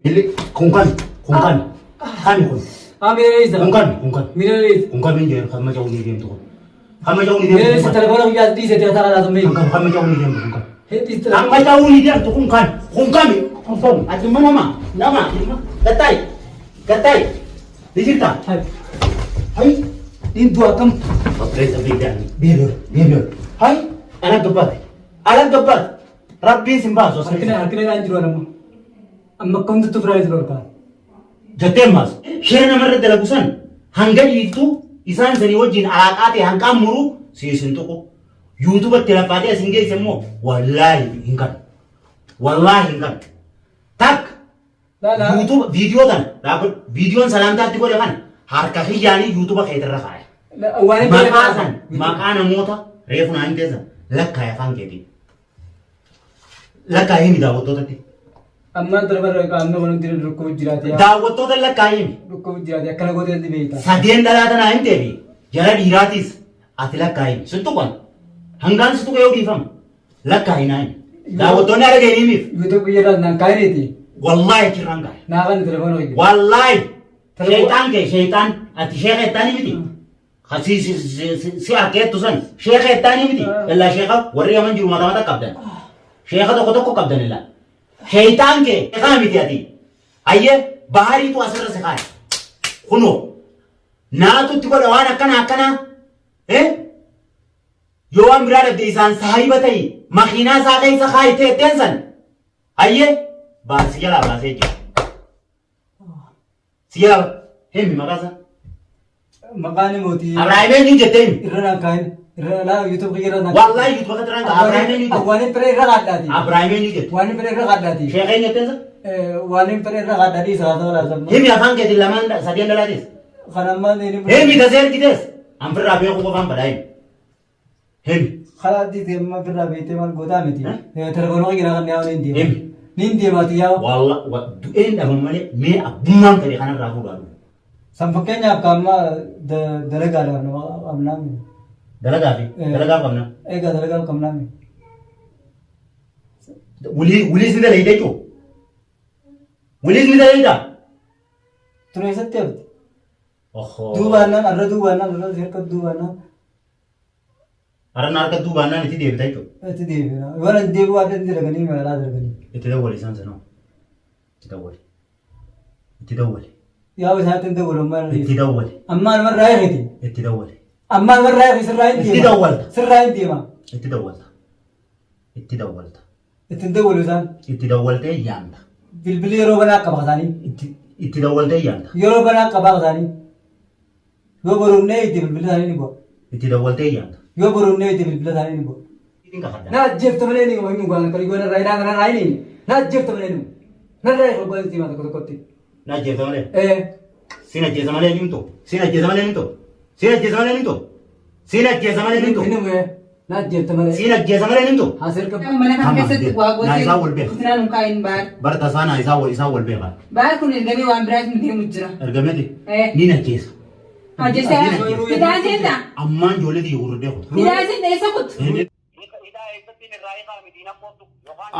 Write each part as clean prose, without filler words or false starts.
Ili kungkan kami kun. Amir Kungkan. Miris. Kungkan minjer kami jauh ni dia tu. Kami jauh ni dia. Miris telepon aku ya di setiap saat ada tuh. Kami jauh ni dia tu kungkan. Hei Kami jauh ni dia tu kungkan. Kungkan. Aja mana nama? Katai. Dicerita. Hai. Ini dua kam. Operasi beda. Biar. Hai. Anak gebat. Rabbi simba so. Harkina anjir orang. Amma kamu tuh berani terus kan? Jatuh mas. Share nomor delagusan. Hangga itu isan seni wajin alakati hangga muru si sentuko. YouTube telapati asinge semua. Wallahi hinggan. Tak. YouTube video dan dapat video salam tadi kau kan. Harga hijani YouTube kayak terrakai. Makan mota refu na intesa. Lakka ya fangketi. Lakka ini dah waktu tadi. Amma terbaru kan anda orang tidak rukuk jirat ya. Dah waktu tadi lakka ini. Rukuk jirat ya. Kalau kau tidak dibeli. Sadien dah ada na intevi. Jalan iratis. Ati lakka ini. Sentuh kan. Hanggan sentuh kau di fam. Lakka ini. Dah waktu ni ada gini mif. YouTube jirat nak kaya ni. Wallahi kirangga. Nakan telepon lagi. Wallahi. Syaitan. Ati syaitan ini. Si aket tu san. Syaitan ini. Allah syaitan. Warrior manjur mata kapten. Syaitan toko kapten Allah. Syaitan ke. Kami tiati. Ayye bahari tu asal sekai. Kuno. Na tu tiba lawan akana. Yo amrada desan sahibatai. Makhina sakai sakai tensan. Ayye Siapa? Hemi makasa. Makanya moti. Abraham ni jetem. Irana kain. Irana YouTube kira nak. Wallahi YouTube kata orang Abraham ni. Wani pere ragat dati. Abraham ni jet. Wani pere ragat dati. Syekh ni jetem sa? Wani pere ragat dati sahaja orang sama. Hemi afan ke dilaman sadian daladis. Khanamman ini. Hemi dazer kides. Amper rabi aku kau padai. Hemi. Khalat di tema perabi tema goda meti. Tergono kira kan dia ini. Hemi. Nindi mati ya. Wallah, du'en dah memang me abumam tadi kanan rahu baru. Sampainya kama dalaga ada amnami. Dalaga kamna. Dalaga kamnami. Uli sini dah itu. Uli sini dah itu. Terus setiap. Oh. Dua bana zirkat dua bana. Arah narkat dua bana itu dia betul. Itu dia. Orang dia buat itu lagi ni malah lagi. Itu dah boleh sangat no. Itu dah boleh. Ya usaha tentu belum mana. Itu dah boleh. Amma nomor raya itu. Itu dah boleh. Amma nomor raya serai dia. Itu dah boleh. Serai dia mah. Itu dah boleh. Itu Tentu boleh san. Itu dah boleh yang. Bilbil Yorubana kabazani. Itu dah boleh yang. Yorubana kabazani. Yo borunne itu bilbil tani ni bo. Itu dah boleh yang. Yo borunne itu bilbil tani ni bo. Na jeff temen ni ko ingu kan kali gua rai ni. Na jeff temen ni. Na rai ko banti mata ko kotti. Na jeff temen. Sina jeff temen ni tu. Sina jeff temen ni tu. Ini gue. Na jeff temen. Sina jeff temen ni tu. Hasil ke mana kan keset gua Na isa wolbe. Kutina nukain bar. Bertasana isa wolbe ba. Bar kunin gabi wan bras mudi mujra. Ergamedi. Ni na jeff. Aje sa. Kita aje ta. Amman jole di urde ko. Kita aje ta esakut.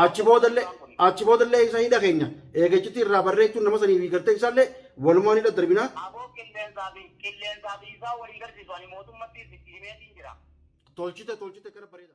achi boodallee isa hidha keenya eegachitti irraa barreechuun nama sanii fi gartee isaallee walumaan hidha darbinaa. Tolchite kana bareeda.